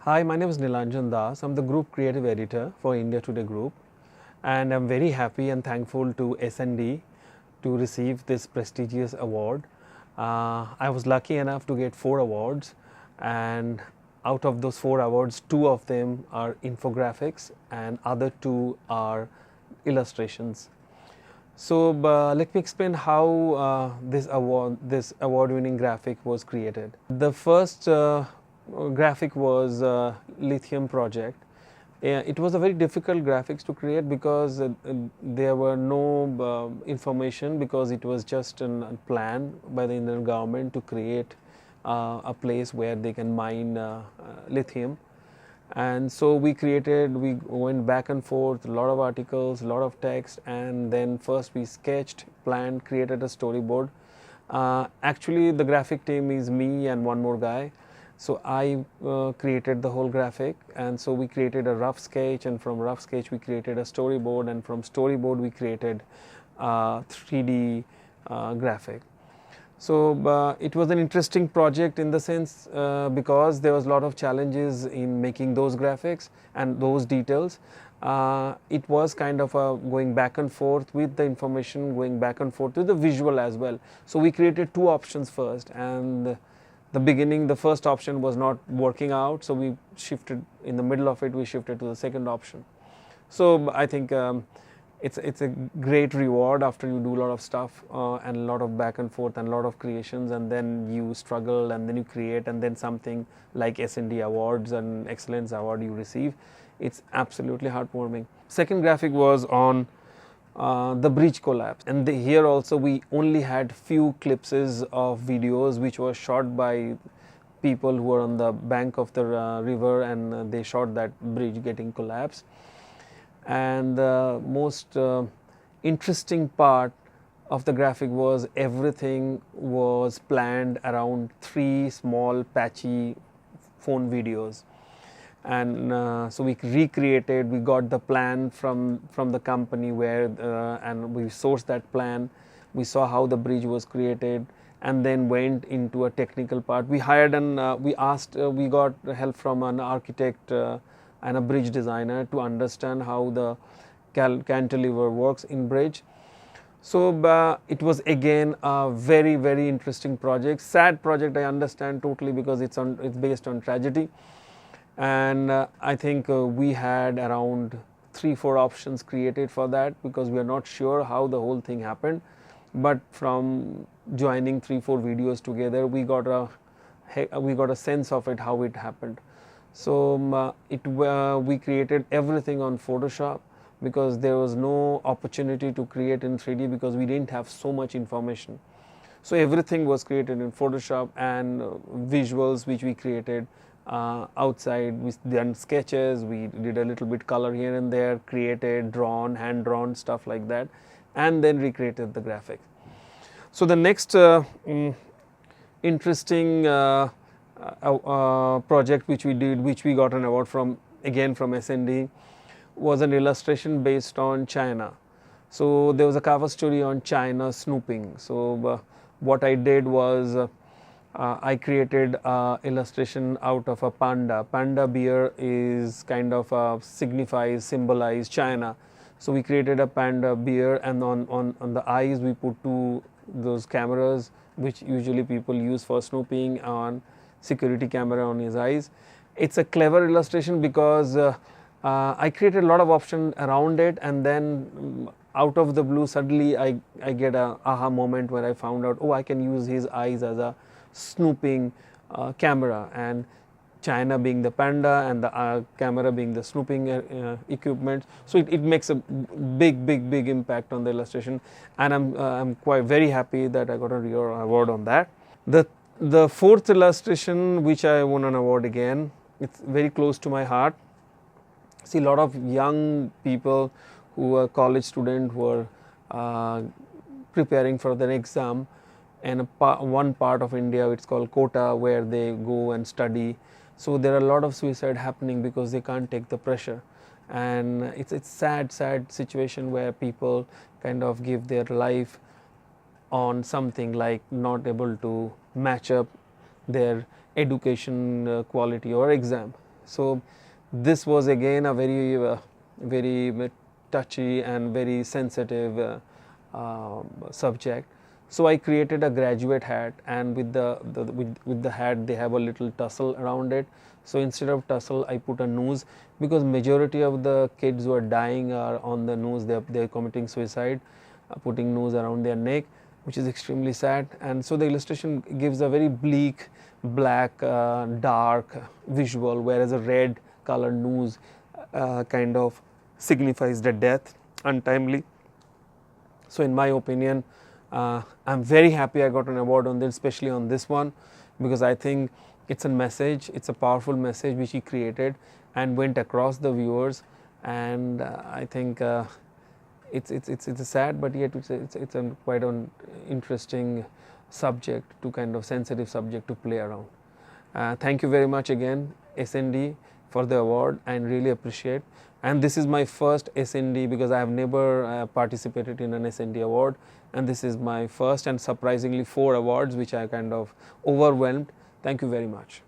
Hi, my name is Nilanjan. I'm the Group Creative Editor for India Today Group, and I'm very happy and thankful to SND to receive this prestigious award. I was lucky enough to get 4 awards, and out of those 4 awards, 2 of them are infographics and other 2 are illustrations. So let me explain how this award-winning graphic was created. The first graphic was lithium project. It was a very difficult graphics to create because there were no information, because it was just a plan by the Indian government to create a place where they can mine lithium. And so we went back and forth, a lot of articles, a lot of text, and then first we sketched, planned, created a storyboard. Actually, the graphic team is me and one more guy. So I created the whole graphic, and so we created a rough sketch, and from rough sketch we created a storyboard, and from storyboard we created 3D graphic. So it was an interesting project in the sense because there was a lot of challenges in making those graphics and those details. It was kind of going back and forth with the information, going back and forth with the visual as well. So we created 2 options first, and the first option was not working out, so we shifted in the middle of it, we shifted to the second option. So I think it's a great reward after you do a lot of stuff and a lot of back and forth and a lot of creations, and then you struggle and then you create, and then something like SND awards and excellence award you receive. It's absolutely heartwarming. Second graphic was on the bridge collapse, and here also we only had few clips of videos which were shot by people who were on the bank of the river, and they shot that bridge getting collapsed. And the most interesting part of the graphic was everything was planned around 3 small patchy phone videos. And so we recreated, we got the plan from the company and we sourced that plan. We saw how the bridge was created, and then went into a technical part. We hired we got help from an architect and a bridge designer to understand how the cantilever works in bridge. So it was again a very, very interesting project. Sad project, I understand totally, because it's based on tragedy. And I think we had around 3-4 options created for that, because we are not sure how the whole thing happened. But from joining 3-4 videos together, we got a sense of it, how it happened. So we created everything on Photoshop, because there was no opportunity to create in 3D because we didn't have so much information. So everything was created in Photoshop, and visuals which we created outside, we done sketches, we did a little bit color here and there, created, drawn, hand drawn, stuff like that, and then recreated the graphic. So the next interesting project which we did, which we got an award from, again from SND, was an illustration based on China. So there was a cover story on China snooping. So what I did was I created illustration out of a panda. Panda bear is kind of symbolize China. So we created a panda bear, and on the eyes we put those cameras which usually people use for snooping, on security camera on his eyes. It's a clever illustration because I created a lot of options around it, and then out of the blue suddenly I get a aha moment where I found out, oh, I can use his eyes as a snooping camera, and China being the panda and the camera being the snooping equipment. So it makes a big impact on the illustration, and I'm quite very happy that I got a real award on that. The fourth illustration which I won an award again, it's very close to my heart. See, a lot of young people who are college students who are preparing for their exam, and one part of India, it's called Kota, where they go and study. So there are a lot of suicide happening because they can't take the pressure, and it's sad situation where people kind of give their life on something like not able to match up their education quality or exam. So this was again a very touchy and very sensitive subject. So I created a graduate hat, and with the hat they have a little tussle around it. So instead of tussle I put a noose, because majority of the kids who are dying are on the noose. They're committing suicide, putting noose around their neck, which is extremely sad. And so the illustration gives a very bleak, black, dark visual, whereas a red colored noose kind of signifies the death, untimely. So in my opinion, I'm very happy I got an award on this, especially on this one, because I think it's a message, it's a powerful message which he created and went across the viewers. And I think it's a sad, but yet it's a quite an interesting subject, to kind of sensitive subject to play around. Thank you very much again, SND, for the award, and really appreciate. And this is my first SND, because I have never participated in an SND award, and this is my first, and surprisingly 4 awards, which I kind of overwhelmed. Thank you very much.